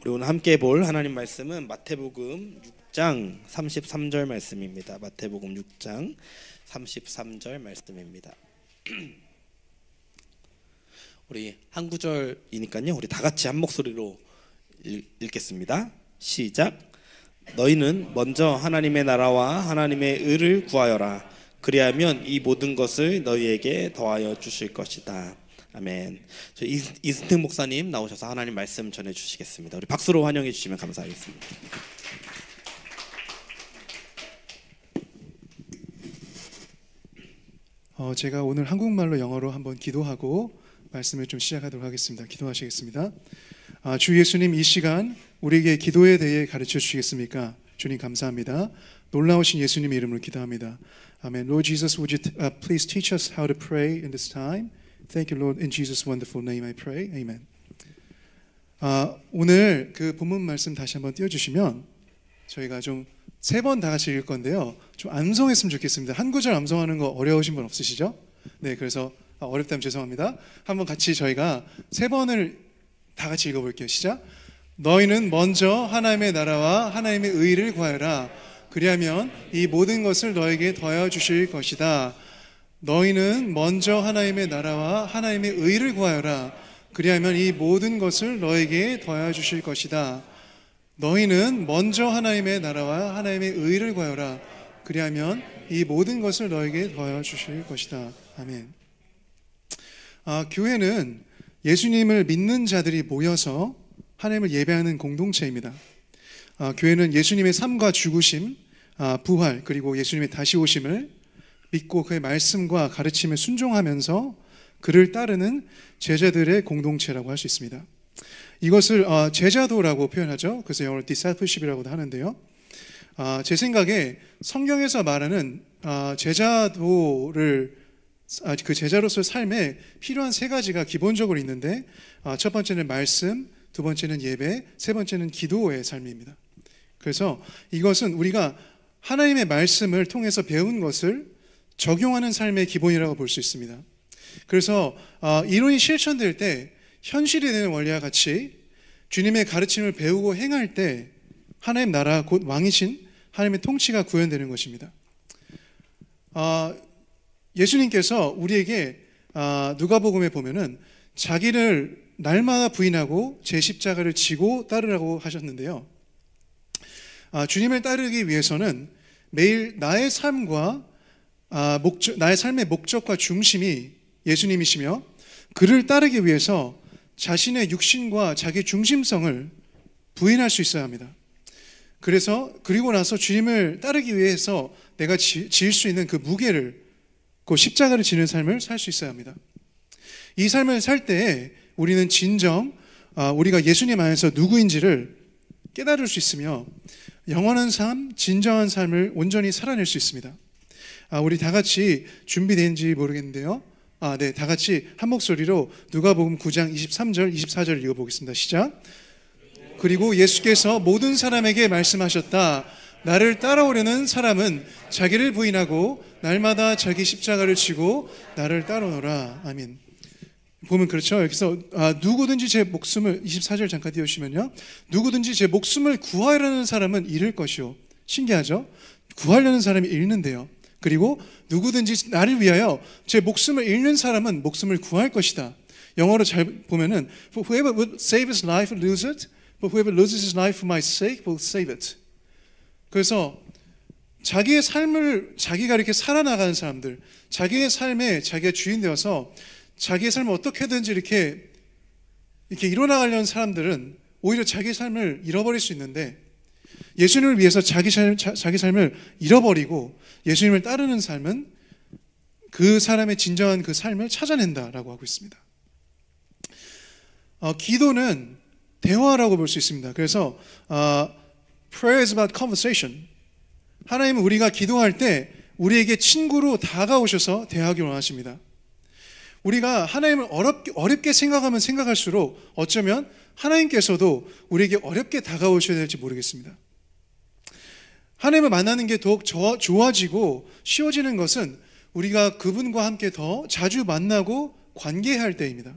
우리 오늘 함께 볼 하나님 말씀은 마태복음 6장 33절 말씀입니다. 마태복음 6장 33절 말씀입니다. 우리 한 구절이니까요. 우리 다 같이 한 목소리로 읽겠습니다. 시작. 너희는 먼저 하나님의 나라와 하나님의 의를 구하여라. 그리하면 이 모든 것을 너희에게 더하여 주실 것이다. 아멘. 저 이승택 목사님 나오셔서 하나님 말씀 전해 주시겠습니다. 우리 박수로 환영해 주시면 감사하겠습니다. 제가 오늘 한국말로 영어로 한번 기도하고 말씀을 좀 시작하도록 하겠습니다. 기도하시겠습니다. 주 예수님, 이 시간 우리에게 기도에 대해 가르쳐 주시겠습니까? 주님 감사합니다. 놀라우신 예수님의 이름으로 기도합니다. 아멘. Lord Jesus, would you please teach us how to pray in this time? Thank you, Lord. In Jesus' wonderful name I pray. Amen. 오늘 그 본문 말씀 다시 한번 띄워주시면 저희가 좀 3번 다 같이 읽을 건데요. 좀 암송했으면 좋겠습니다. 한 구절 암송하는 거 어려우신 분 없으시죠? 네, 그래서 어렵다면 죄송합니다. 한번 같이 저희가 3번을 다 같이 읽어볼게요. 시작. 너희는 먼저 하나님의 나라와 하나님의 의를 구하여라. 그리하면 이 모든 것을 너에게 더하여 주실 것이다. 너희는 먼저 하나님의 나라와 하나님의 의를 구하여라. 그리하면 이 모든 것을 너에게 더하여 주실 것이다. 너희는 먼저 하나님의 나라와 하나님의 의를 구하여라. 그리하면 이 모든 것을 너에게 더하여 주실 것이다. 아멘. 교회는 예수님을 믿는 자들이 모여서 하나님을 예배하는 공동체입니다. 교회는 예수님의 삶과 죽으심, 부활, 그리고 예수님의 다시 오심을 믿고 그의 말씀과 가르침에 순종하면서 그를 따르는 제자들의 공동체라고 할 수 있습니다. 이것을 제자도라고 표현하죠. 그래서 영어로 discipleship이라고도 하는데요. 제 생각에 성경에서 말하는 제자도를 그 제자로서의 삶에 필요한 3가지가 기본적으로 있는데, 첫 번째는 말씀, 두 번째는 예배, 세 번째는 기도의 삶입니다. 그래서 이것은 우리가 하나님의 말씀을 통해서 배운 것을 적용하는 삶의 기본이라고 볼 수 있습니다. 그래서 이론이 실천될 때 현실이 되는 원리와 같이 주님의 가르침을 배우고 행할 때 하나님 나라 곧 왕이신 하나님의 통치가 구현되는 것입니다. 예수님께서 우리에게 누가복음에 보면은 자기를 날마다 부인하고 제 십자가를 지고 따르라고 하셨는데요. 주님을 따르기 위해서는 매일 나의 삶과 나의 삶의 목적과 중심이 예수님이시며, 그를 따르기 위해서 자신의 육신과 자기 중심성을 부인할 수 있어야 합니다. 그리고 나서 주님을 따르기 위해서 내가 지을 수 있는 그 무게를, 그 십자가를 지는 삶을 살 수 있어야 합니다. 이 삶을 살 때에 우리는 진정 우리가 예수님 안에서 누구인지를 깨달을 수 있으며 영원한 삶, 진정한 삶을 온전히 살아낼 수 있습니다. 우리 다 같이 준비된지 모르겠는데요. 네, 다 같이 한 목소리로 누가복음 9장 23절, 24절 읽어보겠습니다. 시작. 그리고 예수께서 모든 사람에게 말씀하셨다. 나를 따라오려는 사람은 자기를 부인하고 날마다 자기 십자가를 지고 나를 따라오너라. 아멘. 보면 그렇죠. 여기서 누구든지 제 목숨을, 24절 잠깐 띄워주시면요, 누구든지 제 목숨을 구하려는 사람은 잃을 것이요. 신기하죠? 구하려는 사람이 잃는데요. 그리고 누구든지 나를 위하여 제 목숨을 잃는 사람은 목숨을 구할 것이다. 영어로 잘 보면은 Whoever would save his life will lose it, but whoever loses his life for my sake will save it. 그래서 자기의 삶을 자기가 이렇게 살아나가는 사람들, 자기의 삶에 자기가 주인 되어서 자기의 삶을 어떻게든지 이렇게 이뤄나가려는 사람들은 오히려 자기의 삶을 잃어버릴 수 있는데, 예수님을 위해서 자기 삶을 잃어버리고 예수님을 따르는 삶은 그 사람의 진정한 그 삶을 찾아낸다라고 하고 있습니다. 기도는 대화라고 볼 수 있습니다. 그래서 prayer is about conversation. 하나님은 우리가 기도할 때 우리에게 친구로 다가오셔서 대하기 원하십니다. 우리가 하나님을 어렵게 생각하면 생각할수록 어쩌면 하나님께서도 우리에게 어렵게 다가오셔야 될지 모르겠습니다. 하나님을 만나는 게 더욱 좋아지고 쉬워지는 것은 우리가 그분과 함께 더 자주 만나고 관계할 때입니다.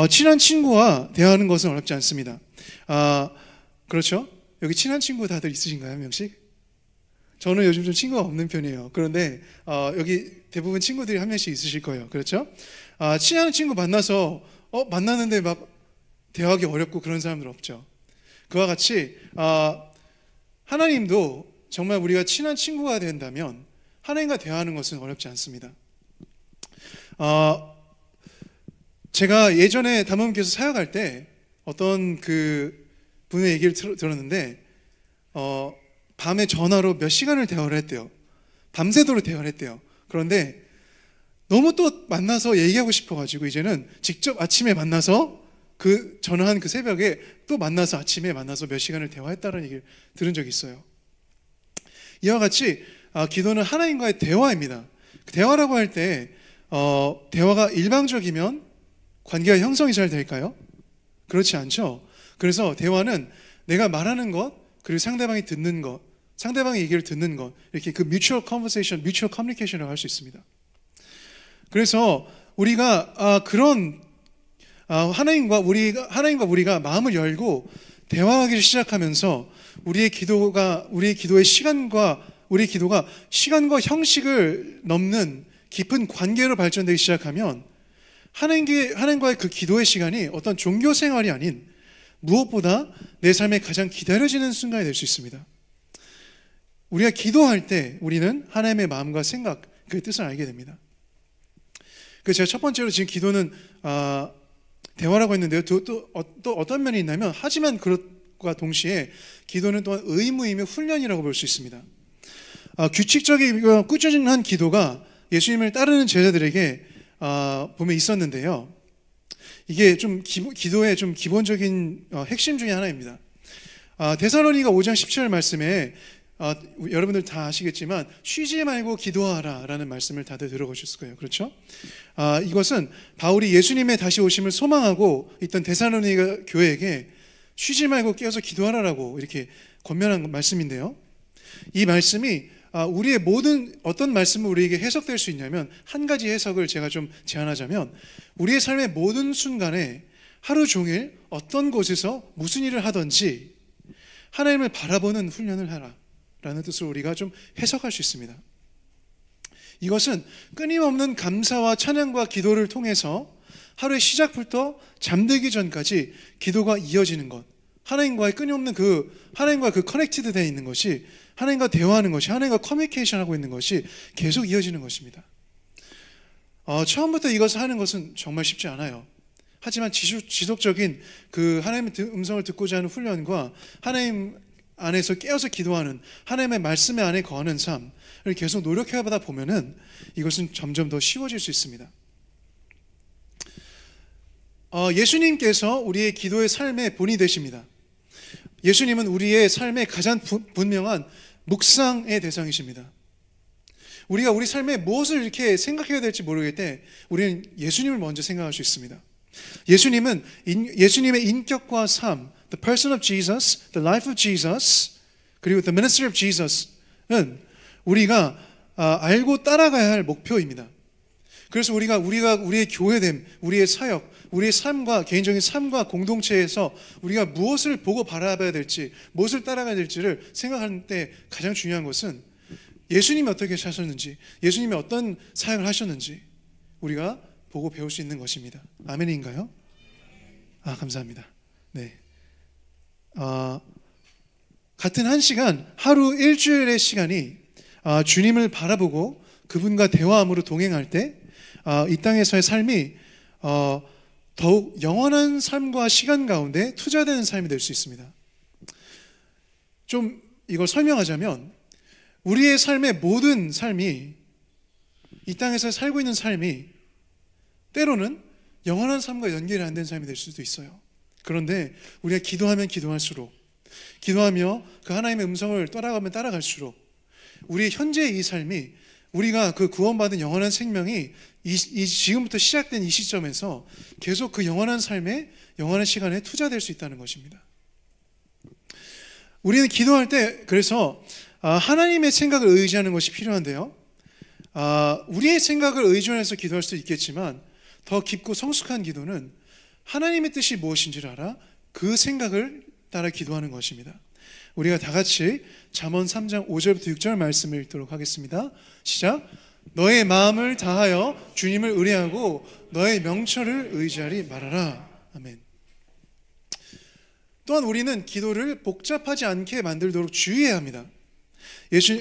친한 친구와 대화하는 것은 어렵지 않습니다. 그렇죠? 여기 친한 친구 다들 있으신가요? 한 명씩? 저는 요즘 좀 친구가 없는 편이에요. 그런데 여기 대부분 친구들이 한 명씩 있으실 거예요. 그렇죠? 친한 친구 만나서 만났는데 막 대화하기 어렵고 그런 사람들 없죠. 그와 같이 하나님도 정말 우리가 친한 친구가 된다면 하나님과 대화하는 것은 어렵지 않습니다. 제가 예전에 담임교사 사역할 때 어떤 그 분의 얘기를 들었는데 밤에 전화로 몇 시간을 대화를 했대요. 밤새도록 대화를 했대요. 그런데 너무 또 만나서 얘기하고 싶어가지고 이제는 직접 아침에 만나서 그 전화한 그 새벽에 또 만나서 아침에 만나서 몇 시간을 대화했다는 얘기를 들은 적이 있어요. 이와 같이 기도는 하나님과의 대화입니다. 대화라고 할 때 대화가 일방적이면 관계가 형성이 잘 될까요? 그렇지 않죠. 그래서 대화는 내가 말하는 것 그리고 상대방이 듣는 것, 상대방의 얘기를 듣는 것, 이렇게 그 mutual conversation, mutual communication이라고 할 수 있습니다. 그래서 우리가 그런 하나님과 우리가 마음을 열고 대화하기 시작하면서 우리의 기도가 시간과 형식을 넘는 깊은 관계로 발전되기 시작하면 하나님과의 그 기도의 시간이 어떤 종교 생활이 아닌 무엇보다 내 삶에 가장 기다려지는 순간이 될 수 있습니다. 우리가 기도할 때 우리는 하나님의 마음과 생각, 그 뜻을 알게 됩니다. 그 제가 첫 번째로 지금 기도는 대화라고 했는데요. 또 어떤 면이 있냐면 하지만 그것과 동시에 기도는 또한 의무이며 훈련이라고 볼 수 있습니다. 규칙적이고 꾸준한 기도가 예수님을 따르는 제자들에게 보면 있었는데요. 이게 좀 기도의 좀 기본적인 핵심 중에 하나입니다. 데살로니가 5장 17절 말씀에 여러분들 다 아시겠지만 쉬지 말고 기도하라 라는 말씀을 다들 들어보셨을 거예요. 그렇죠? 이것은 바울이 예수님의 다시 오심을 소망하고 있던 데살로니가 교회에게 쉬지 말고 깨어서 기도하라라고 이렇게 권면한 말씀인데요. 이 말씀이 우리의 어떤 말씀을 우리에게 해석될 수 있냐면 한 가지 해석을 제가 좀 제안하자면 우리의 삶의 모든 순간에 하루 종일 어떤 곳에서 무슨 일을 하든지 하나님을 바라보는 훈련을 하라 라는 뜻으로 우리가 좀 해석할 수 있습니다. 이것은 끊임없는 감사와 찬양과 기도를 통해서 하루의 시작부터 잠들기 전까지 기도가 이어지는 것, 하나님과의 끊임없는 하나님과 커넥티드 되어 있는 것이, 하나님과 대화하는 것이, 하나님과 커뮤니케이션 하고 있는 것이 계속 이어지는 것입니다. 처음부터 이것을 하는 것은 정말 쉽지 않아요. 하지만 지속적인 그 하나님의 음성을 듣고자 하는 훈련과 하나님 안에서 깨어서 기도하는 하나님의 말씀의 안에 거하는 삶을 계속 노력해보다 보면은 이것은 점점 더 쉬워질 수 있습니다. 예수님께서 우리의 기도의 삶의 본이 되십니다. 예수님은 우리의 삶의 가장 분명한 묵상의 대상이십니다. 우리가 우리 삶에 무엇을 이렇게 생각해야 될지 모르겠을 때 우리는 예수님을 먼저 생각할 수 있습니다. 예수님의 인격과 삶, the person of Jesus, the life of Jesus, 그리고 the ministry of Jesus는 우리가 알고 따라가야 할 목표입니다. 그래서 우리가 우리의 교회됨, 우리의 사역, 우리의 삶과 개인적인 삶과 공동체에서 우리가 무엇을 보고 바라봐야 될지, 무엇을 따라가야 될지를 생각할 때 가장 중요한 것은 예수님이 어떻게 사셨는지, 예수님이 어떤 사역을 하셨는지 우리가 보고 배울 수 있는 것입니다. 아멘인가요? 감사합니다. 네. 같은 한 시간, 하루 일주일의 시간이 주님을 바라보고 그분과 대화함으로 동행할 때 이 땅에서의 삶이 더욱 영원한 삶과 시간 가운데 투자되는 삶이 될 수 있습니다. 좀 이걸 설명하자면 우리의 삶의 모든 삶이, 이 땅에서 살고 있는 삶이 때로는 영원한 삶과 연결이 안 된 삶이 될 수도 있어요. 그런데 우리가 기도하면 기도할수록, 기도하며 그 하나님의 음성을 따라가면 따라갈수록 우리의 현재의 이 삶이, 우리가 그 구원받은 영원한 생명이 지금부터 시작된 이 시점에서 계속 그 영원한 삶에, 영원한 시간에 투자될 수 있다는 것입니다. 우리는 기도할 때 그래서 하나님의 생각을 의지하는 것이 필요한데요, 우리의 생각을 의존해서 기도할 수 있겠지만 더 깊고 성숙한 기도는 하나님의 뜻이 무엇인지를 알아 그 생각을 따라 기도하는 것입니다. 우리가 다 같이 잠언 3장 5절부터 6절 말씀을 읽도록 하겠습니다. 시작. 너의 마음을 다하여 주님을 의뢰하고 너의 명철을 의지하리 말하라. 아멘. 또한 우리는 기도를 복잡하지 않게 만들도록 주의해야 합니다.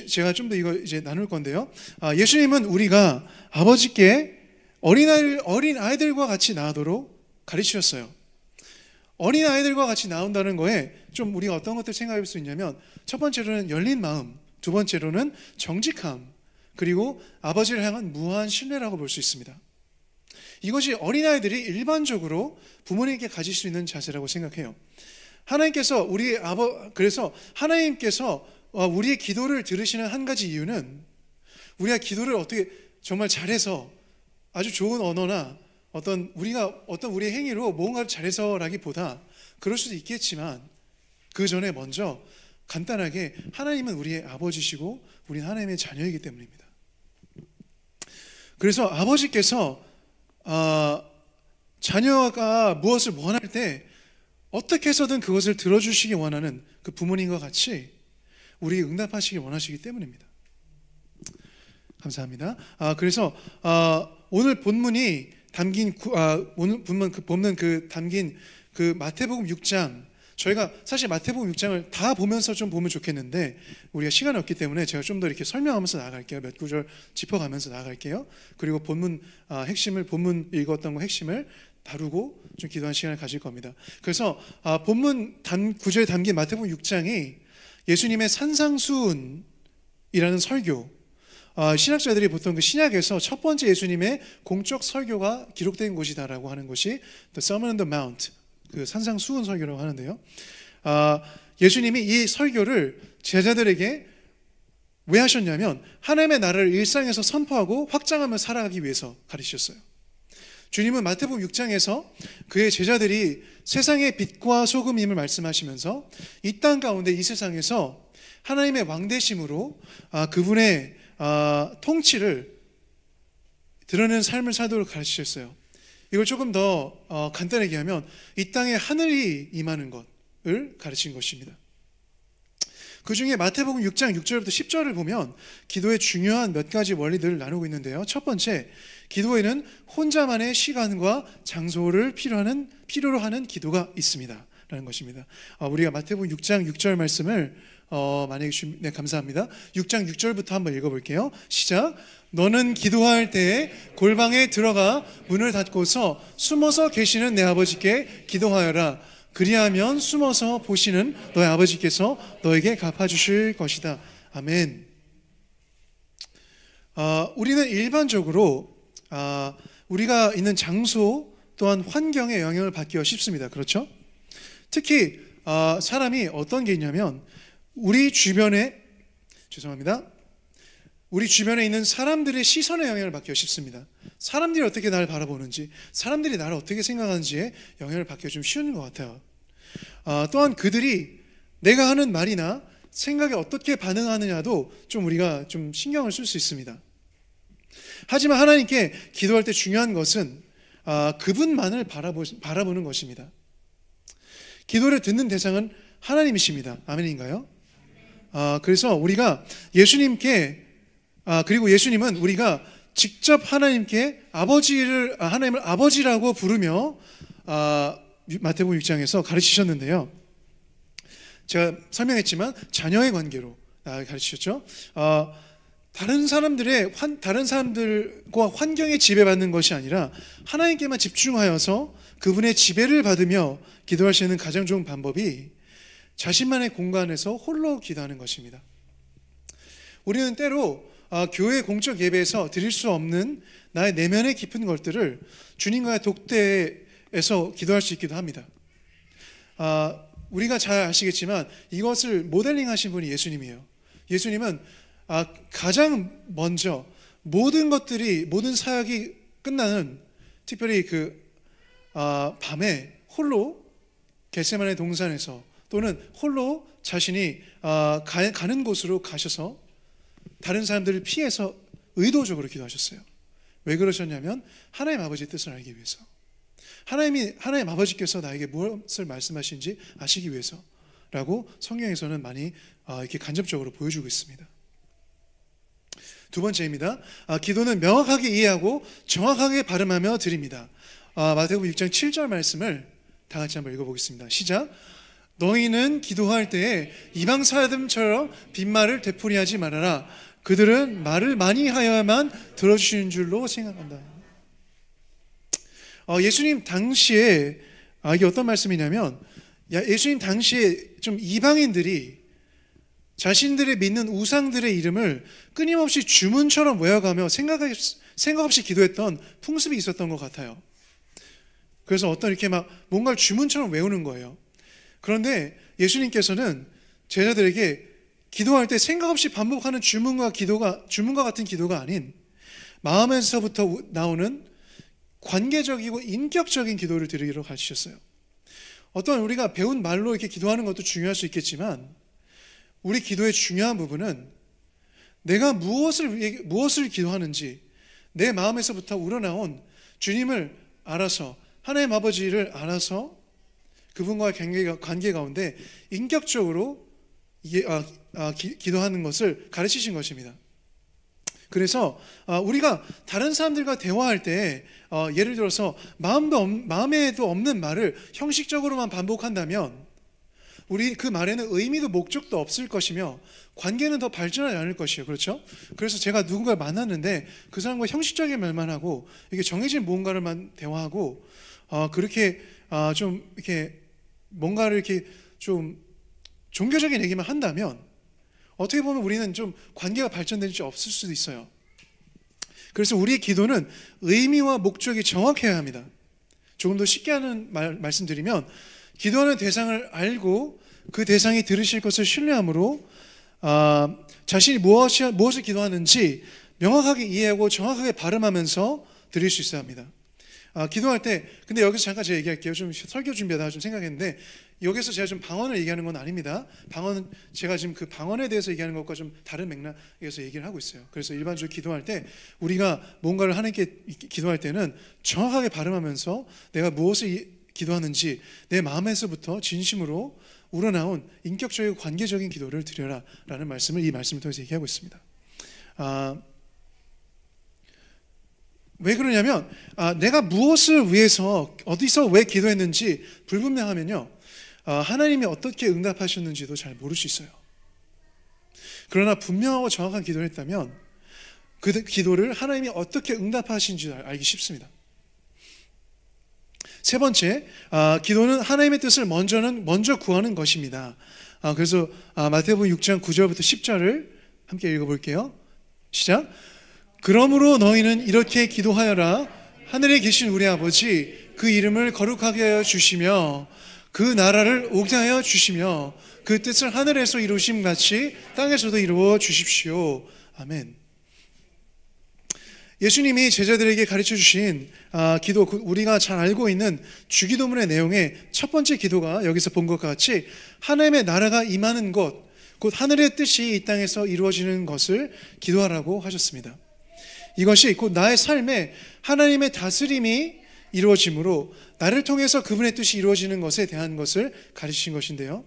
제가 좀 더 이거 이제 나눌 건데요. 예수님은 우리가 아버지께 어린 아이들과 같이 나오도록 가르치셨어요. 어린 아이들과 같이 나온다는 거에 좀 우리가 어떤 것들 생각할 수 있냐면, 첫 번째로는 열린 마음, 두 번째로는 정직함, 그리고 아버지를 향한 무한 신뢰라고 볼 수 있습니다. 이것이 어린아이들이 일반적으로 부모님께 가질 수 있는 자세라고 생각해요. 그래서 하나님께서 우리의 기도를 들으시는 한 가지 이유는, 우리가 기도를 어떻게 정말 잘해서 아주 좋은 언어나 어떤 우리의 행위로 뭔가를 잘해서라기보다, 그럴 수도 있겠지만 그 전에 먼저 간단하게 하나님은 우리의 아버지시고 우리는 하나님의 자녀이기 때문입니다. 그래서 아버지께서 자녀가 무엇을 원할 때 어떻게 해서든 그것을 들어주시기 원하는 그 부모님과 같이 우리 응답하시기 원하시기 때문입니다. 감사합니다. 그래서 오늘 본문이 담긴 오늘 본문 담긴 그 마태복음 6장, 저희가 사실 마태복음 6장을 다 보면서 좀 보면 좋겠는데 우리가 시간이 없기 때문에 제가 좀 더 이렇게 설명하면서 나아갈게요. 몇 구절 짚어가면서 나아갈게요. 그리고 본문 읽었던 거 핵심을 다루고 좀 기도한 시간을 가질 겁니다. 그래서 본문 구절에 담긴 마태복음 6장이 예수님의 산상수훈이라는 설교, 신학자들이 보통 그 신약에서 첫 번째 예수님의 공적 설교가 기록된 곳이다라고 하는 것이 The Sermon on the Mount, 그 산상수훈 설교라고 하는데요. 예수님이 이 설교를 제자들에게 왜 하셨냐면 하나님의 나라를 일상에서 선포하고 확장하며 살아가기 위해서 가르치셨어요. 주님은 마태복음 6장에서 그의 제자들이 세상의 빛과 소금임을 말씀하시면서 이 땅 가운데 이 세상에서 하나님의 왕대심으로 그분의 통치를 드러내는 삶을 살도록 가르치셨어요. 이걸 조금 더 간단하게 하면 이 땅에 하늘이 임하는 것을 가르친 것입니다. 그 중에 마태복음 6장 6절부터 10절을 보면 기도의 중요한 몇 가지 원리들을 나누고 있는데요. 첫 번째, 기도에는 혼자만의 시간과 장소를 필요로 하는 기도가 있습니다 라는 것입니다. 우리가 마태복음 6장 6절 말씀을 만약에 네, 감사합니다. 6장 6절부터 한번 읽어볼게요. 시작. 너는 기도할 때에 골방에 들어가 문을 닫고서 숨어서 계시는 내 아버지께 기도하여라. 그리하면 숨어서 보시는 너의 아버지께서 너에게 갚아주실 것이다. 아멘. 우리는 일반적으로 우리가 있는 장소 또한 환경에 영향을 받기가 쉽습니다. 그렇죠? 특히 사람이 어떤 게 있냐면 우리 주변에 있는 사람들의 시선에 영향을 받기가 쉽습니다. 사람들이 어떻게 나를 바라보는지, 사람들이 나를 어떻게 생각하는지에 영향을 받기가 좀 쉬운 것 같아요. 또한 그들이 내가 하는 말이나 생각에 어떻게 반응하느냐도 좀 우리가 좀 신경을 쓸 수 있습니다. 하지만 하나님께 기도할 때 중요한 것은 그분만을 바라보는 것입니다. 기도를 듣는 대상은 하나님이십니다. 아멘인가요? 그래서 우리가 예수님께 그리고 예수님은 우리가 직접 하나님께 하나님을 아버지라고 부르며 마태복음 6장에서 가르치셨는데요. 제가 설명했지만 자녀의 관계로 가르치셨죠. 다른 사람들과 환경에 지배받는 것이 아니라 하나님께만 집중하여서 그분의 지배를 받으며 기도할 수 있는 가장 좋은 방법이 자신만의 공간에서 홀로 기도하는 것입니다. 우리는 때로 교회 공적 예배에서 드릴 수 없는 나의 내면의 깊은 것들을 주님과의 독대에서 기도할 수 있기도 합니다. 우리가 잘 아시겠지만 이것을 모델링하신 분이 예수님이에요. 예수님은 가장 먼저 모든 사역이 끝나는, 특별히 밤에 홀로 겟세마네 동산에서 또는 홀로 자신이 가는 곳으로 가셔서 다른 사람들을 피해서 의도적으로 기도하셨어요. 왜 그러셨냐면 하나님 아버지의 뜻을 알기 위해서. 하나님 아버지께서 나에게 무엇을 말씀하신지 아시기 위해서라고 성경에서는 많이 이렇게 간접적으로 보여주고 있습니다. 두 번째입니다. 기도는 명확하게 이해하고 정확하게 발음하며 드립니다. 마태복음 6장 7절 말씀을 다 같이 한번 읽어보겠습니다. 시작. 너희는 기도할 때에 이방 사람들처럼 빈말을 되풀이하지 말아라. 그들은 말을 많이 하여야만 들어주시는 줄로 생각한다. 예수님 당시에 이게 어떤 말씀이냐면, 예수님 당시에 좀 이방인들이 자신들의 믿는 우상들의 이름을 끊임없이 주문처럼 외워가며 생각 없이 기도했던 풍습이 있었던 것 같아요. 그래서 어떤 이렇게 막 뭔가를 주문처럼 외우는 거예요. 그런데 예수님께서는 제자들에게 기도할 때 생각 없이 반복하는 주문과 같은 기도가 아닌 마음에서부터 나오는 관계적이고 인격적인 기도를 드리기로 가르치셨어요. 어떤 우리가 배운 말로 이렇게 기도하는 것도 중요할 수 있겠지만, 우리 기도의 중요한 부분은 내가 무엇을 기도하는지 내 마음에서부터 우러나온 주님을 알아서, 하나님 아버지를 알아서 그분과의 관계 가운데 인격적으로 기도하는 것을 가르치신 것입니다. 그래서 우리가 다른 사람들과 대화할 때 예를 들어서 마음에도 없는 말을 형식적으로만 반복한다면 우리 그 말에는 의미도 목적도 없을 것이며 관계는 더 발전하지 않을 것이에요. 그렇죠? 그래서 제가 누군가를 만났는데 그 사람과 형식적인 말만 하고 이게 정해진 무언가를만 대화하고 그렇게 좀 이렇게 뭔가를 이렇게 좀 종교적인 얘기만 한다면 어떻게 보면 우리는 좀 관계가 발전된 지 없을 수도 있어요. 그래서 우리의 기도는 의미와 목적이 정확해야 합니다. 조금 더 쉽게 하는 말씀드리면, 기도하는 대상을 알고 그 대상이 들으실 것을 신뢰함으로 자신이 무엇을 기도하는지 명확하게 이해하고 정확하게 발음하면서 드릴 수 있어야 합니다. 기도할 때, 근데 여기서 잠깐 제가 얘기할게요. 좀 설교 준비하다가 좀 생각했는데, 여기서 제가 좀 방언을 얘기하는 건 아닙니다. 방언은 제가 지금 그 방언에 대해서 얘기하는 것과 좀 다른 맥락에서 얘기를 하고 있어요. 그래서 일반적으로 기도할 때 우리가 뭔가를 하나님께 기도할 때는 정확하게 발음하면서 내가 무엇을 기도하는지 내 마음에서부터 진심으로 우러나온 인격적이고 관계적인 기도를 드려라 라는 말씀을 이 말씀을 통해서 얘기하고 있습니다. 왜 그러냐면 내가 무엇을 위해서 어디서 왜 기도했는지 불분명하면요, 하나님이 어떻게 응답하셨는지도 잘 모를 수 있어요. 그러나 분명하고 정확한 기도를 했다면 그 기도를 하나님이 어떻게 응답하신지 알기 쉽습니다. 세 번째, 기도는 하나님의 뜻을 먼저 구하는 것입니다. 그래서 마태복음 6장 9절부터 10절을 함께 읽어볼게요. 시작. 그러므로 너희는 이렇게 기도하여라. 하늘에 계신 우리 아버지, 그 이름을 거룩하게 하여 주시며 그 나라를 오게 하여 주시며 그 뜻을 하늘에서 이루심 같이 땅에서도 이루어 주십시오. 아멘. 예수님이 제자들에게 가르쳐 주신 기도, 우리가 잘 알고 있는 주기도문의 내용의 첫 번째 기도가 여기서 본 것과 같이 하나님의 나라가 임하는 것, 곧 하늘의 뜻이 이 땅에서 이루어지는 것을 기도하라고 하셨습니다. 이것이 곧 나의 삶에 하나님의 다스림이 이루어지므로 나를 통해서 그분의 뜻이 이루어지는 것에 대한 것을 가르치신 것인데요,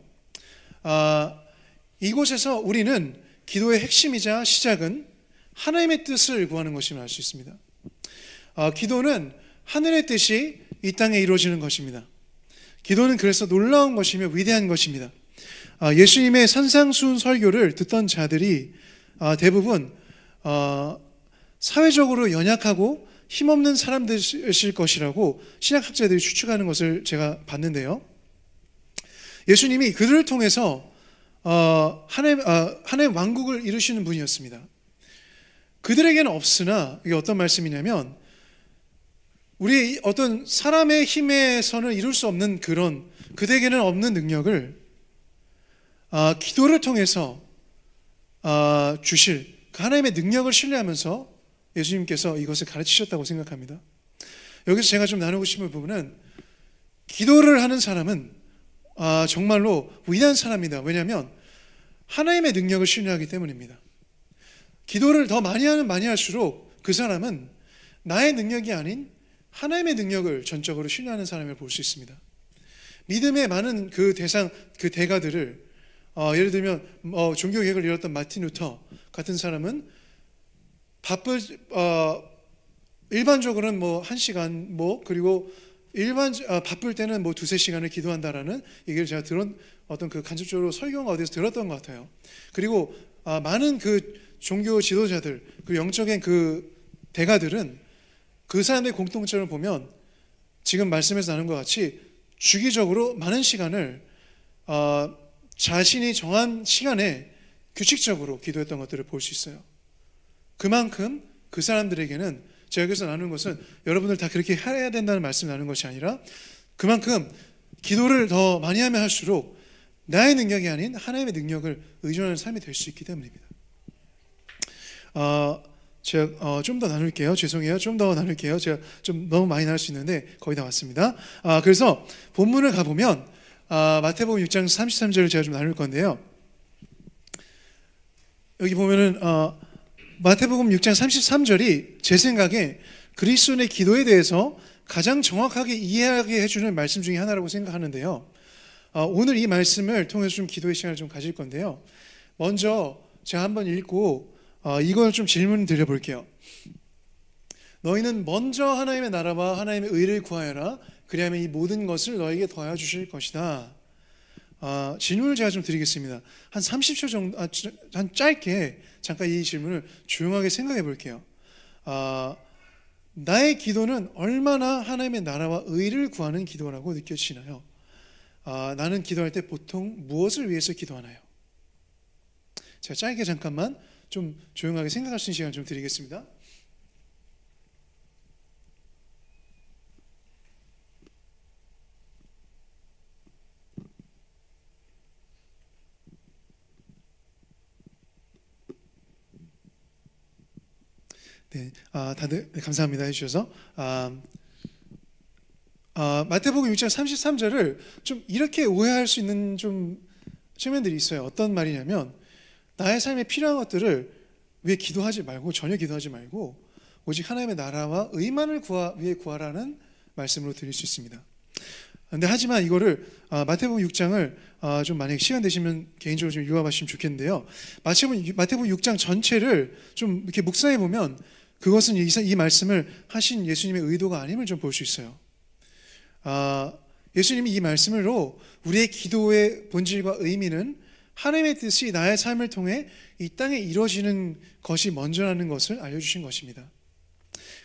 이곳에서 우리는 기도의 핵심이자 시작은 하나님의 뜻을 구하는 것임을 알 수 있습니다. 기도는 하늘의 뜻이 이 땅에 이루어지는 것입니다. 기도는 그래서 놀라운 것이며 위대한 것입니다. 예수님의 산상수훈 설교를 듣던 자들이 대부분 사회적으로 연약하고 힘없는 사람들이실 것이라고 신약학자들이 추측하는 것을 제가 봤는데요, 예수님이 그들을 통해서 하나님 왕국을 이루시는 분이었습니다. 그들에게는 없으나 이게 어떤 말씀이냐면, 우리 어떤 사람의 힘에서는 이룰 수 없는 그런 그들에게는 없는 능력을 기도를 통해서 주실 그 하나님의 능력을 신뢰하면서 예수님께서 이것을 가르치셨다고 생각합니다. 여기서 제가 좀 나누고 싶은 부분은, 기도를 하는 사람은 정말로 위대한 사람입니다. 왜냐하면 하나님의 능력을 신뢰하기 때문입니다. 기도를 더 많이 할수록 그 사람은 나의 능력이 아닌 하나님의 능력을 전적으로 신뢰하는 사람을 볼 수 있습니다. 믿음의 많은 그 대상, 그 대가들을 예를 들면 종교 개혁을 이뤘던 마틴 루터 같은 사람은 일반적으로는 뭐 1시간 그리고 바쁠 때는 뭐 2-3시간을 기도한다라는 얘기를 제가 어떤 그 간접적으로 설교가 어디서 들었던 것 같아요. 그리고 많은 그 종교 지도자들, 그 영적인 그 대가들은 그 사람들의 공통점을 보면 지금 말씀에서 나눈 것 같이 주기적으로 많은 시간을 자신이 정한 시간에 규칙적으로 기도했던 것들을 볼 수 있어요. 그만큼 그 사람들에게는 제가 여기서 나누는 것은 여러분들 다 그렇게 해야 된다는 말씀을 나누는 것이 아니라 그만큼 기도를 더 많이 하면 할수록 나의 능력이 아닌 하나님의 능력을 의존하는 삶이 될 수 있기 때문입니다. 제가 좀 더 나눌게요. 죄송해요. 좀 더 나눌게요. 제가 좀 너무 많이 나눌 수 있는데 거의 다 왔습니다. 그래서 본문을 가보면 마태복음 6장 33절을 제가 좀 나눌 건데요. 여기 보면은 마태복음 6장 33절이 제 생각에 그리스도인의 기도에 대해서 가장 정확하게 이해하게 해주는 말씀 중에 하나라고 생각하는데요. 오늘 이 말씀을 통해서 좀 기도의 시간을 좀 가질 건데요. 먼저 제가 한번 읽고 이걸 좀 질문 드려볼게요. 너희는 먼저 하나님의 나라와 하나님의 의를 구하여라. 그리하면 이 모든 것을 너에게 더하여 주실 것이다. 질문을 제가 좀 드리겠습니다. 한 30초 정도, 한 짧게 잠깐 이 질문을 조용하게 생각해 볼게요. 나의 기도는 얼마나 하나님의 나라와 의를 구하는 기도라고 느껴지나요? 나는 기도할 때 보통 무엇을 위해서 기도하나요? 제가 짧게 잠깐만 좀 조용하게 생각할 수 있는 시간을 좀 드리겠습니다. 네, 다들 감사합니다 해주셔서 마태복음 6장 33절을 좀 이렇게 오해할 수 있는 좀 측면들이 있어요. 어떤 말이냐면 나의 삶에 필요한 것들을 위해 기도하지 말고 전혀 기도하지 말고 오직 하나님의 나라와 의만을 위해 구하라는 말씀으로 드릴 수 있습니다. 근데 하지만 이거를 마태복음 6장을 좀 만약에 시간 되시면 개인적으로 좀 유압하시면 좋겠는데요. 마태복음 6장 전체를 좀 이렇게 묵상해 보면 그것은 이 말씀을 하신 예수님의 의도가 아님을 좀 볼 수 있어요. 예수님이 이 말씀으로 우리의 기도의 본질과 의미는 하나님의 뜻이 나의 삶을 통해 이 땅에 이루어지는 것이 먼저라는 것을 알려주신 것입니다.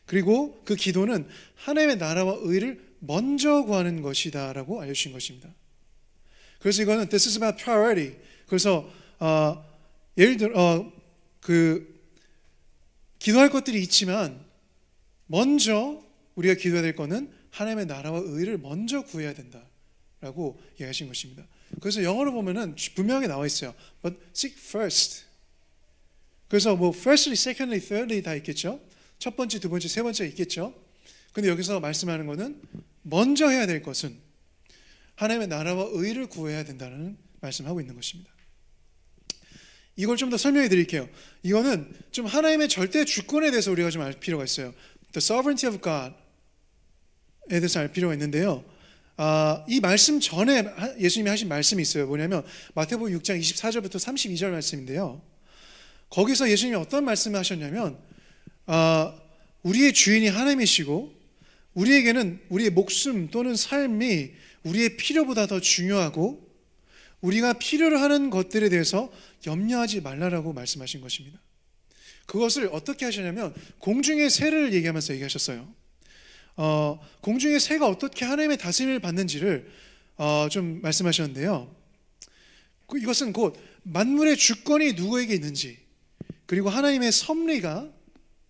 그리고 그 기도는 하나님의 나라와 의를 먼저 구하는 것이다 라고 알려주신 것입니다. 그래서 이거는 This is about priority. 그래서 예를 들어 기도할 것들이 있지만 먼저 우리가 기도해야 될 것은 하나님의 나라와 의를 먼저 구해야 된다라고 이야기하신 것입니다. 그래서 영어로 보면은 분명하게 나와 있어요. But seek first. 그래서 뭐 firstly, secondly, thirdly 다 있겠죠. 첫 번째, 두 번째, 세 번째 있겠죠. 근데 여기서 말씀하는 것은 먼저 해야 될 것은 하나님의 나라와 의를 구해야 된다는 말씀하고 있는 것입니다. 이걸 좀 더 설명해 드릴게요. 이거는 좀 하나님의 절대 주권에 대해서 우리가 좀 알 필요가 있어요. The sovereignty of God에 대해서 알 필요가 있는데요. 이 말씀 전에 예수님이 하신 말씀이 있어요. 뭐냐면 마태복음 6장 24절부터 32절 말씀인데요. 거기서 예수님이 어떤 말씀을 하셨냐면 우리의 주인이 하나님이시고 우리에게는 우리의 목숨 또는 삶이 우리의 필요보다 더 중요하고 우리가 필요로 하는 것들에 대해서 염려하지 말라라고 말씀하신 것입니다. 그것을 어떻게 하시냐면 공중의 새를 얘기하셨어요. 공중의 새가 어떻게 하나님의 다스림을 받는지를 좀 말씀하셨는데요. 이것은 곧 만물의 주권이 누구에게 있는지 그리고 하나님의 섭리가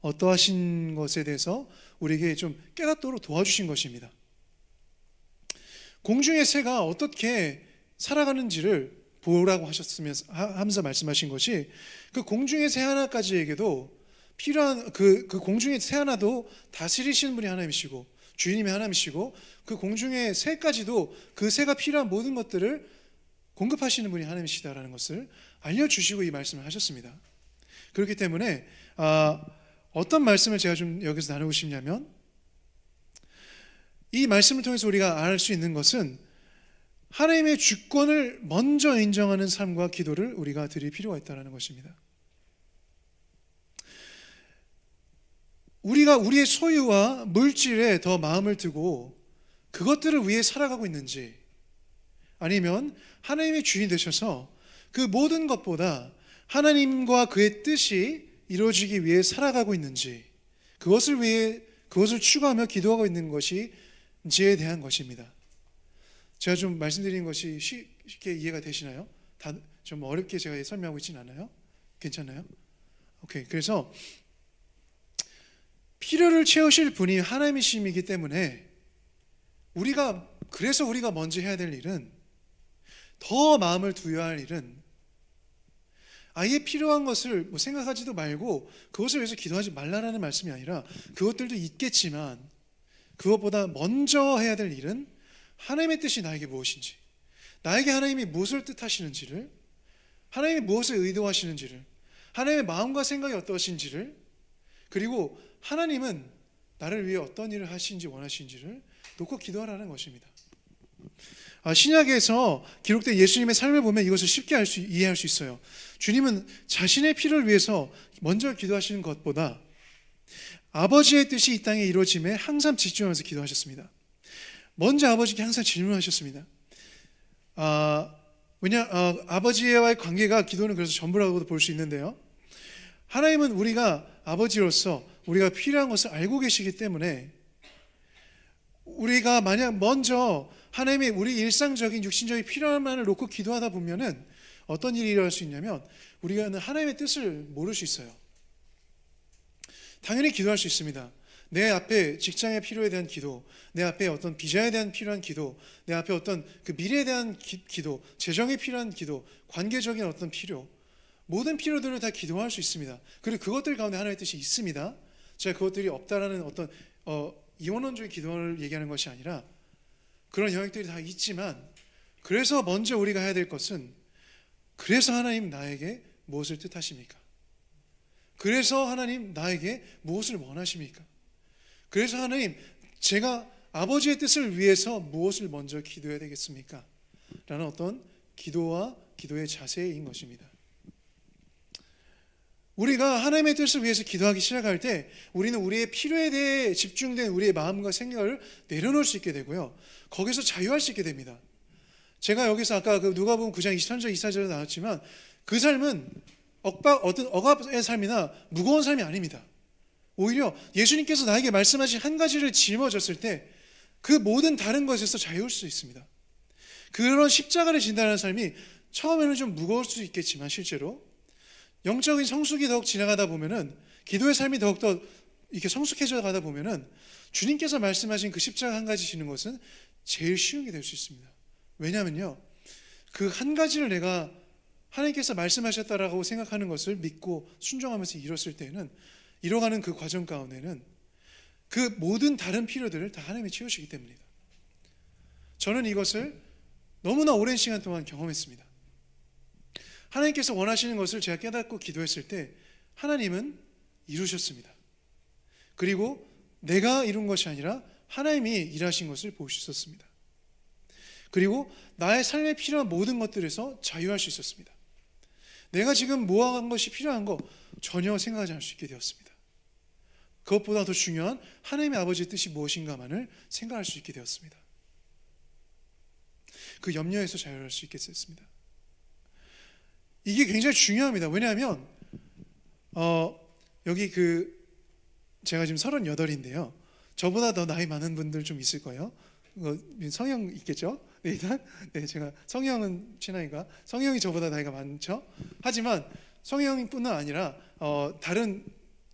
어떠하신 것에 대해서 우리에게 좀 깨닫도록 도와주신 것입니다. 공중의 새가 어떻게 살아가는지를 보라고 하면서 말씀하신 것이 그 공중의 새 하나까지에게도 필요한 그 공중의 새 하나도 다스리시는 분이 하나님이시고 주인님이 하나님이시고 그 공중의 새까지도 그 새가 필요한 모든 것들을 공급하시는 분이 하나님이시다라는 것을 알려주시고 이 말씀을 하셨습니다. 그렇기 때문에 어떤 말씀을 제가 좀 여기서 나누고 싶냐면 이 말씀을 통해서 우리가 알 수 있는 것은 하나님의 주권을 먼저 인정하는 삶과 기도를 우리가 드릴 필요가 있다는 것입니다. 우리가 우리의 소유와 물질에 더 마음을 두고 그것들을 위해 살아가고 있는지, 아니면 하나님의 주인 되셔서 그 모든 것보다 하나님과 그의 뜻이 이루어지기 위해 살아가고 있는지, 그것을 추구하며 기도하고 있는 것이지에 대한 것입니다. 제가 좀 말씀드리는 것이 쉽게 이해가 되시나요? 좀 어렵게 제가 설명하고 있지는 않아요? 괜찮나요? 오케이. 그래서 필요를 채우실 분이 하나님이시기 때문에 그래서 우리가 먼저 해야 될 일은, 더 마음을 두어야 할 일은, 아예 필요한 것을 생각하지도 말고 그것을 위해서 기도하지 말라라는 말씀이 아니라, 그것들도 있겠지만 그것보다 먼저 해야 될 일은 하나님의 뜻이 나에게 무엇인지, 나에게 하나님이 무엇을 뜻하시는지를, 하나님이 무엇을 의도하시는지를, 하나님의 마음과 생각이 어떠신지를, 그리고 하나님은 나를 위해 어떤 일을 하시는지 원하시는지를 놓고 기도하라는 것입니다. 신약에서 기록된 예수님의 삶을 보면 이것을 쉽게 이해할 수 있어요. 주님은 자신의 필요를 위해서 먼저 기도하시는 것보다 아버지의 뜻이 이 땅에 이루어짐에 항상 집중하면서 기도하셨습니다. 먼저 아버지께 항상 질문하셨습니다. 아버지와의 관계가 기도는 그래서 전부라고도 볼 수 있는데요, 하나님은 우리가 아버지로서 우리가 필요한 것을 알고 계시기 때문에, 우리가 만약 먼저 하나님의 우리 일상적인 육신적인 필요함만을 놓고 기도하다 보면은 어떤 일이 일어날 수 있냐면, 우리가 하나님의 뜻을 모를 수 있어요. 당연히 기도할 수 있습니다. 내 앞에 직장의 필요에 대한 기도, 내 앞에 어떤 비자에 대한 필요한 기도, 내 앞에 어떤 그 미래에 대한 기도, 재정에 필요한 기도, 관계적인 어떤 필요, 모든 필요들을 다 기도할 수 있습니다. 그리고 그것들 가운데 하나님의 뜻이 있습니다. 제가 그것들이 없다라는 어떤 이원론적인 기도를 얘기하는 것이 아니라, 그런 영역들이 다 있지만, 그래서 먼저 우리가 해야 될 것은, 그래서 하나님 나에게 무엇을 뜻하십니까? 그래서 하나님 나에게 무엇을 원하십니까? 그래서 하나님, 제가 아버지의 뜻을 위해서 무엇을 먼저 기도해야 되겠습니까? 라는 어떤 기도와 기도의 자세인 것입니다. 우리가 하나님의 뜻을 위해서 기도하기 시작할 때, 우리는 우리의 필요에 대해 집중된 우리의 마음과 생각을 내려놓을 수 있게 되고요, 거기서 자유할 수 있게 됩니다. 제가 여기서 아까 그 누가복음 9장 23절 24절에 나왔지만, 그 삶은 어떤 억압의 삶이나 무거운 삶이 아닙니다. 오히려 예수님께서 나에게 말씀하신 한 가지를 짊어졌을 때 그 모든 다른 것에서 자유할 수 있습니다. 그런 십자가를 진다는 삶이 처음에는 좀 무거울 수 있겠지만, 실제로 영적인 성숙이 더욱 지나가다 보면은, 기도의 삶이 더욱더 이렇게 성숙해져 가다 보면은, 주님께서 말씀하신 그 십자가 한 가지 지는 것은 제일 쉬운 게 될 수 있습니다. 왜냐하면요, 그 한 가지를 내가 하나님께서 말씀하셨다라고 생각하는 것을 믿고 순종하면서 이뤄가는 그 과정 가운데는 그 모든 다른 필요들을 다 하나님이 채우시기 때문입니다. 저는 이것을 너무나 오랜 시간 동안 경험했습니다. 하나님께서 원하시는 것을 제가 깨닫고 기도했을 때 하나님은 이루셨습니다. 그리고 내가 이룬 것이 아니라 하나님이 일하신 것을 볼 수 있었습니다. 그리고 나의 삶에 필요한 모든 것들에서 자유할 수 있었습니다. 내가 지금 모아간 것이 필요한 거 전혀 생각하지 않을 수 있게 되었습니다. 그것보다 더 중요한 하나님의 아버지의 뜻이 무엇인가만을 생각할 수 있게 되었습니다. 그 염려에서 자유할 수 있게 됐습니다. 이게 굉장히 중요합니다. 왜냐하면 여기 제가 지금 38인데요. 저보다 더 나이 많은 분들 좀 있을 거예요. 성형 있겠죠? 네, 일단 제가 성형은 친하니까 성형이 저보다 나이가 많죠. 하지만 성형뿐만 아니라 다른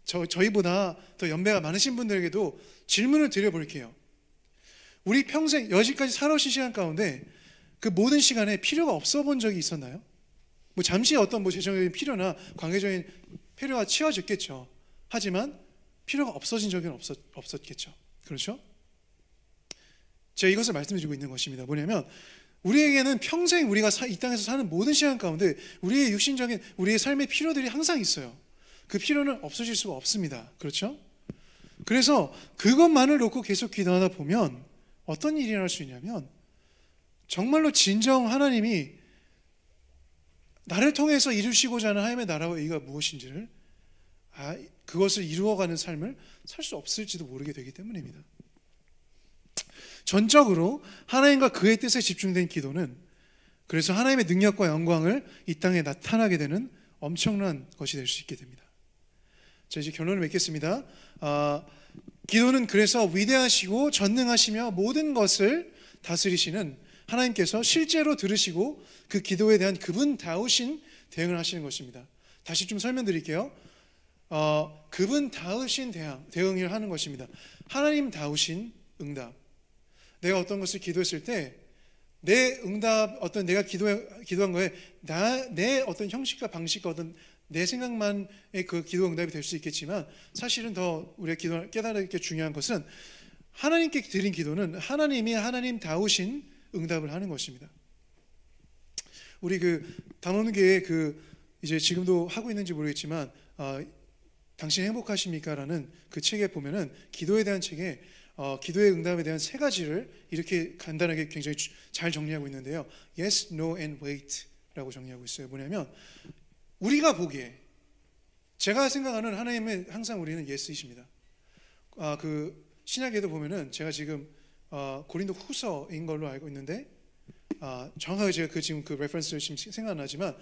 저희보다 더 연배가 많으신 분들에게도 질문을 드려볼게요. 우리 평생 여지까지 살아오신 시간 가운데 그 모든 시간에 필요가 없어 본 적이 있었나요? 잠시 어떤 재정적인 필요나 관계적인 필요가 채워졌겠죠. 하지만 필요가 없어진 적은 없었겠죠. 그렇죠? 제가 이것을 말씀드리고 있는 것입니다. 뭐냐면, 우리에게는 평생 우리가 이 땅에서 사는 모든 시간 가운데 우리의 육신적인 우리의 삶의 필요들이 항상 있어요. 그 필요는 없어질 수가 없습니다. 그렇죠? 그래서 그것만을 놓고 계속 기도하다 보면 어떤 일이 일어날 수 있냐면 정말로 진정 하나님이 나를 통해서 이루시고자 하는 하나님의 나라와 의가 무엇인지를 그것을 이루어가는 삶을 살 수 없을지도 모르게 되기 때문입니다. 전적으로 하나님과 그의 뜻에 집중된 기도는 그래서 하나님의 능력과 영광을 이 땅에 나타나게 되는 엄청난 것이 될 수 있게 됩니다. 자, 이제 결론을 맺겠습니다. 기도는 그래서 위대하시고 전능하시며 모든 것을 다스리시는 하나님께서 실제로 들으시고 그 기도에 대한 그분다우신 대응을 하시는 것입니다. 다시 좀 설명드릴게요. 그분다우신 대응을 하는 것입니다. 하나님다우신 응답. 내가 어떤 것을 기도했을 때 내 응답, 내가 기도한 거에 내 어떤 형식과 방식과 어떤 내 생각만의 그 기도 응답이 될 수 있겠지만 사실은 더 우리가 기도를 깨달게 중요한 것은 하나님께 드린 기도는 하나님이 하나님다우신 응답을 하는 것입니다. 우리 그 담원교회 이제 지금도 하고 있는지 모르겠지만 당신 행복하십니까? 라는 그 책에 보면은 기도에 대한 책에 기도의 응답에 대한 세 가지를 이렇게 간단하게 굉장히 잘 정리하고 있는데요. Yes, no and wait 라고 정리하고 있어요. 뭐냐면 우리가 보기에 제가 생각하는 하나님은 항상 우리는 Yes이십니다. 그 신약에도 보면은 제가 지금 고린도 후서인 걸로 알고 있는데 정확하게 제가 지금 그 레퍼런스를 지금 생각 안 나지만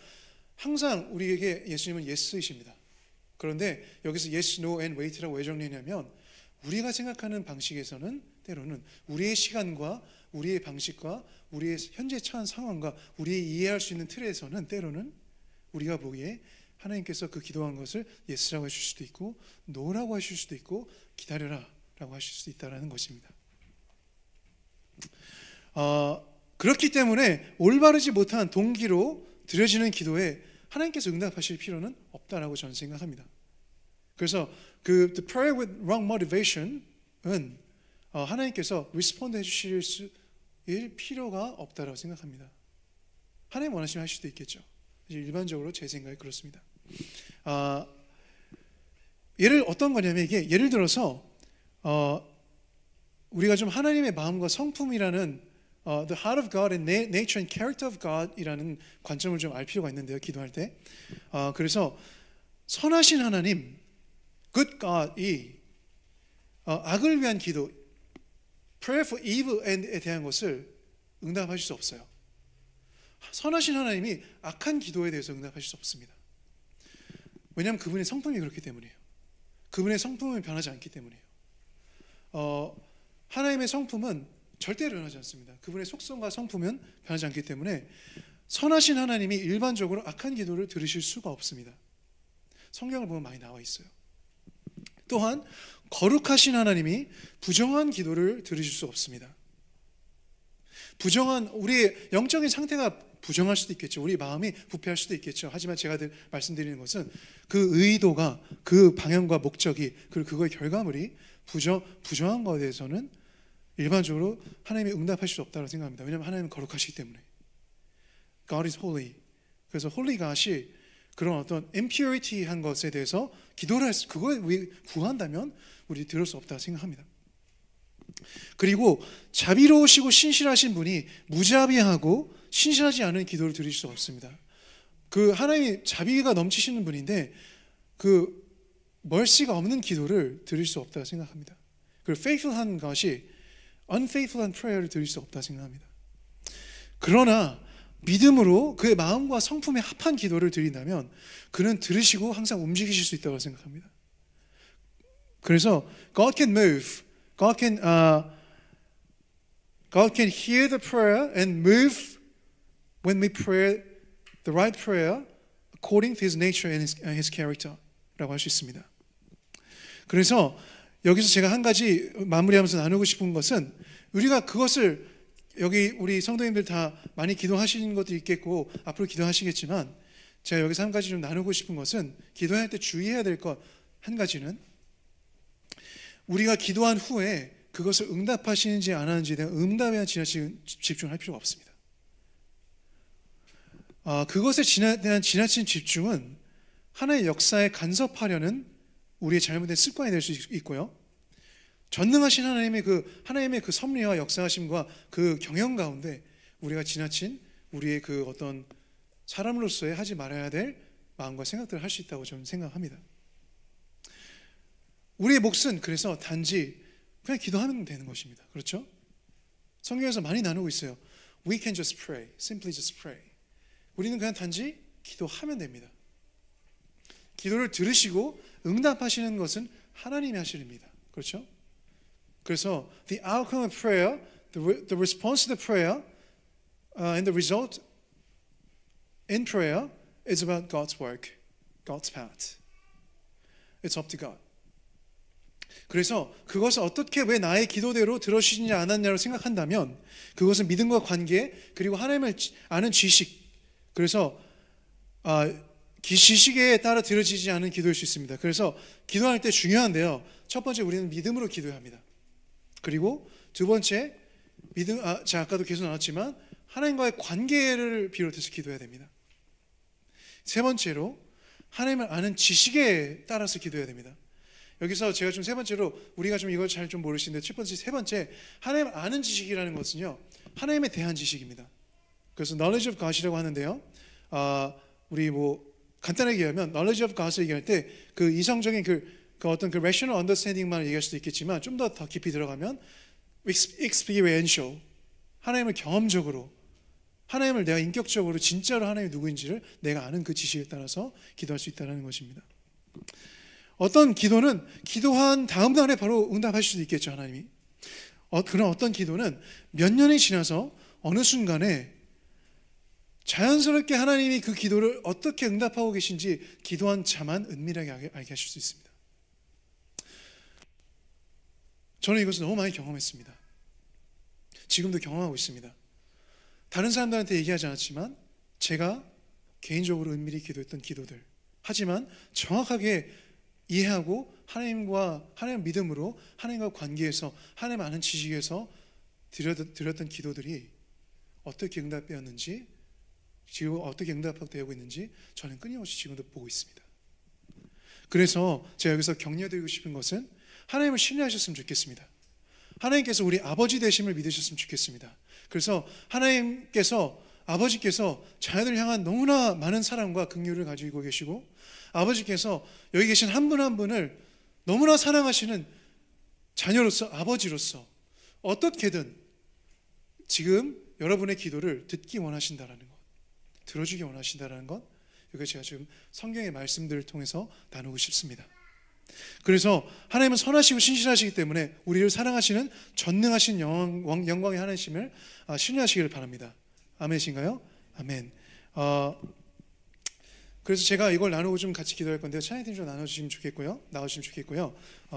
항상 우리에게 예수님은 Yes이십니다. 그런데 여기서 Yes, no and wait라고 왜 정리했냐면 우리가 생각하는 방식에서는 때로는 우리의 시간과 우리의 방식과 우리의 현재 처한 상황과 우리의 이해할 수 있는 틀에서는 때로는 우리가 보기에 하나님께서 그 기도한 것을 예스라고 하실 수도 있고 노라고 하실 수도 있고 기다려라 라고 하실 수도 있다는 것입니다. 그렇기 때문에 올바르지 못한 동기로 드려지는 기도에 하나님께서 응답하실 필요는 없다라고 저는 생각합니다. 그래서 the prayer with wrong motivation은 하나님께서 respond 해주실 필요가 없다라고 생각합니다. 하나님 원하시면 하실 수도 있겠죠. 일반적으로 제 생각이 그렇습니다. 어떤 거냐면 이게 예를 들어서 우리가 좀 하나님의 마음과 성품이라는 the heart of God and nature and character of God 이라는 관점을 좀 알 필요가 있는데요. 기도할 때 그래서 선하신 하나님 good God이 악을 위한 기도 prayer for evil end에 대한 것을 응답하실 수 없어요. 선하신 하나님이 악한 기도에 대해서 응답하실 수 없습니다. 왜냐하면 그분의 성품이 그렇기 때문이에요. 그분의 성품은 변하지 않기 때문이에요. 하나님의 성품은 절대로 변하지 않습니다. 그분의 속성과 성품은 변하지 않기 때문에 선하신 하나님이 일반적으로 악한 기도를 들으실 수가 없습니다. 성경을 보면 많이 나와 있어요. 또한 거룩하신 하나님이 부정한 기도를 들으실 수 없습니다. 우리의 영적인 상태가 부정할 수도 있겠죠. 우리 마음이 부패할 수도 있겠죠. 하지만 제가 말씀드리는 것은 그 의도가 그 방향과 목적이 그리고 그거의 결과물이 부정한 것에 대해서는 일반적으로 하나님이 응답하실 수 없다고 생각합니다. 왜냐하면 하나님은 거룩하시기 때문에 God is holy. 그래서 holy God이 그런 어떤 impurity한 것에 대해서 그거에 구한다면 우리 들을 수 없다고 생각합니다. 그리고 자비로우시고 신실하신 분이 무자비하고 신실하지 않은 기도를 드릴 수 없습니다. 그 하나님이 자비가 넘치시는 분인데 그 mercy가 없는 기도를 드릴 수 없다고 생각합니다. 그리고 faithful한 것이 unfaithful한 prayer를 드릴 수 없다고 생각합니다. 그러나 믿음으로 그의 마음과 성품에 합한 기도를 드린다면 그는 들으시고 항상 움직이실 수 있다고 생각합니다. 그래서 God can move, God can hear the prayer and move when we pray the right prayer according to His nature and His character라고 할 수 있습니다. 그래서 여기서 제가 한 가지 마무리하면서 나누고 싶은 것은 우리가 그것을 여기 우리 성도님들 다 많이 기도하시는 것도 있겠고 앞으로 기도하시겠지만 제가 여기서 한 가지 좀 나누고 싶은 것은 기도할 때 주의해야 될 것 한 가지는 우리가 기도한 후에 그것을 응답하시는지 안 하는지에 대한 응답에 대한 집중할 필요가 없습니다. 그것에 대한 지나친 집중은 하나의 역사에 간섭하려는 우리의 잘못된 습관이 될 수 있고요. 전능하신 하나님의 그 섭리와 역사하심과 그 경영 가운데 우리가 지나친 우리의 그 어떤 사람으로서의 하지 말아야 될 마음과 생각들을 할 수 있다고 저는 생각합니다. 우리의 몫은 그래서 단지 그냥 기도하면 되는 것입니다. 그렇죠? 성경에서 많이 나누고 있어요. We can just pray, simply just pray. 우리는 그냥 단지 기도하면 됩니다. 기도를 들으시고 응답하시는 것은 하나님이 하실 일입니다. 그렇죠? 그래서 the outcome of prayer, the response to the prayer, and the result in prayer is about God's work, God's path. It's up to God. 그래서 그것을 어떻게 왜 나의 기도대로 들어주시지 않았냐고 생각한다면 그것은 믿음과 관계 그리고 하나님을 아는 지식, 그래서 지식에 따라 들어지지 않은 기도일 수 있습니다. 그래서 기도할 때 중요한데요, 첫 번째 우리는 믿음으로 기도해야 합니다. 그리고 두 번째 제가 아까도 계속 나왔지만 하나님과의 관계를 비롯해서 기도해야 됩니다. 세 번째로 하나님을 아는 지식에 따라서 기도해야 됩니다. 여기서 제가 좀 세 번째로 우리가 좀 이걸 잘 좀 모르시는데 세 번째 하나님을 아는 지식이라는 것은요, 하나님에 대한 지식입니다. 그래서 knowledge of God이라고 하는데요, 우리 뭐 간단하게 얘기하면 knowledge of God을 얘기할 때 그 이성적인 그 어떤 그 rational understanding만 얘기할 수도 있겠지만 좀 더 깊이 들어가면 experiential, 하나님을 경험적으로, 하나님을 내가 인격적으로 진짜로 하나님이 누구인지를 내가 아는 그 지식에 따라서 기도할 수 있다는 것입니다. 어떤 기도는 기도한 다음 날에 바로 응답하실 수도 있겠죠, 하나님이. 그런 어떤 기도는 몇 년이 지나서 어느 순간에 자연스럽게 하나님이 그 기도를 어떻게 응답하고 계신지 기도한 자만 은밀하게 알게 하실 수 있습니다. 저는 이것을 너무 많이 경험했습니다. 지금도 경험하고 있습니다. 다른 사람들한테 얘기하지 않았지만 제가 개인적으로 은밀히 기도했던 기도들, 하지만 정확하게 이해하고 하나님 믿음으로 하나님과 관계에서 하나님 아는 지식에서 드렸던 기도들이 어떻게 응답되었는지, 지금 어떻게 응답되고 있는지 저는 끊임없이 지금도 보고 있습니다. 그래서 제가 여기서 격려드리고 싶은 것은 하나님을 신뢰하셨으면 좋겠습니다. 하나님께서 우리 아버지 되심을 믿으셨으면 좋겠습니다. 그래서 아버지께서 자녀들 향한 너무나 많은 사랑과 긍휼을 가지고 계시고, 아버지께서 여기 계신 한 분 한 분을 너무나 사랑하시는 자녀로서, 아버지로서 어떻게든 지금 여러분의 기도를 듣기 원하신다라는 것, 들어주기 원하신다라는 것, 이거 제가 지금 성경의 말씀들을 통해서 나누고 싶습니다. 그래서 하나님은 선하시고 신실하시기 때문에 우리를 사랑하시는 전능하신 영광의 하나님을 신뢰하시기를 바랍니다. 아멘이신가요? 아멘. 그래서 제가 이걸 나누고 좀 같이 기도할 건데요, 찬양팀 좀 나눠주시면 좋겠고요.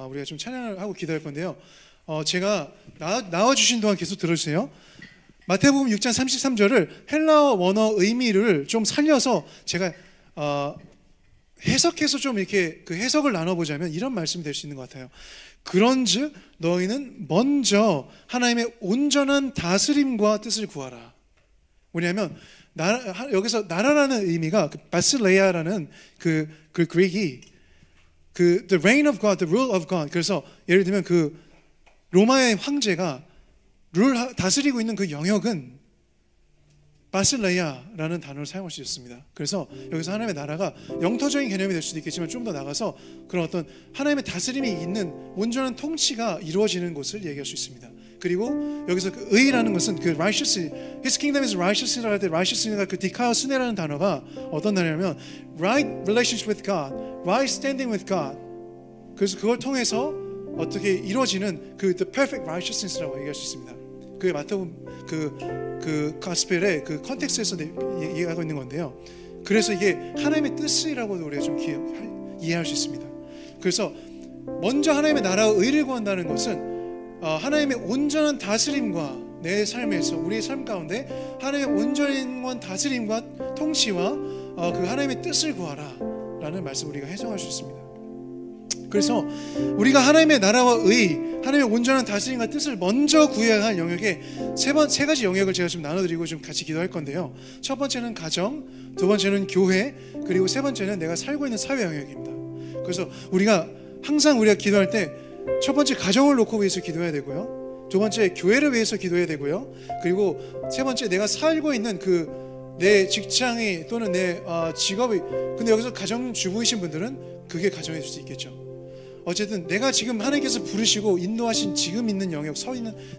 우리가 좀 찬양을 하고 기도할 건데요, 제가 나와주신 동안 계속 들어주세요. 마태복음 6장 33절을 헬라어 원어 의미를 좀 살려서 제가 해석해서 좀 이렇게 그 해석을 나눠보자면 이런 말씀이 될 수 있는 것 같아요. 그런즉 너희는 먼저 하나님의 온전한 다스림과 뜻을 구하라. 뭐냐면 여기서 나라라는 의미가 바실레아라는 그 그릭이 the reign of God, the rule of God. 그래서 예를 들면 그 로마의 황제가 다스리고 있는 그 영역은 바실레아라는 단어를 사용할 수 있습니다. 그래서 여기서 하나님의 나라가 영토적인 개념이 될 수도 있겠지만 좀 더 나가서 그런 어떤 하나님의 다스림이 있는 온전한 통치가 이루어지는 곳을 얘기할 수 있습니다. 그리고 여기서 그 의라는 것은 그 righteous, His kingdom is righteous라고 할 때 righteous가 그 디카오스네라는 단어가 어떤 단어냐면 right relationship with God, right standing with God. 그래서 그걸 통해서 어떻게 이루어지는 그 the perfect righteousness라고 얘기할 수 있습니다. 그게 마태복음 그 가스펠의 그 컨텍스트에서 얘기하고 있는 건데요. 그래서 이게 하나님의 뜻이라고도 우리가 좀 이해할 수 있습니다. 그래서 먼저 하나님의 나라와 의를 구한다는 것은 하나님의 온전한 다스림과 내 삶에서 우리의 삶 가운데 하나님의 온전한 다스림과 통치와 그 하나님의 뜻을 구하라라는 말씀 우리가 해석할 수 있습니다. 그래서 우리가 하나님의 나라와 의, 하나님의 온전한 다스림과 뜻을 먼저 구해야 할 영역에 세 가지 영역을 제가 좀 나눠드리고 좀 같이 기도할 건데요. 첫 번째는 가정, 두 번째는 교회, 그리고 세 번째는 내가 살고 있는 사회 영역입니다. 그래서 우리가 항상 기도할 때 첫 번째 가정을 놓고 위해서 기도해야 되고요. 두 번째 교회를 위해서 기도해야 되고요. 그리고 세 번째 내가 살고 있는 그 내 직장이 또는 내 직업이, 근데 여기서 가정주부이신 분들은 그게 가정일 수 있겠죠. 어쨌든 내가 지금 하나님께서 부르시고 인도하신 지금 있는 영역,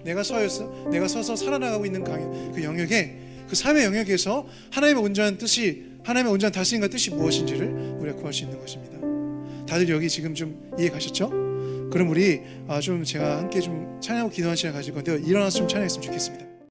내가 서서 살아나가고 있는 그 영역에, 그 삶의 영역에서 하나님의 온전한 뜻이, 하나님의 온전한 다스림과 뜻이 무엇인지를 우리가 구할 수 있는 것입니다. 다들 여기 지금 좀 이해 가셨죠? 그럼 우리 좀 제가 함께 좀 찬양하고 기도하는 시간 가질 건데요. 일어나서 좀 찬양했으면 좋겠습니다.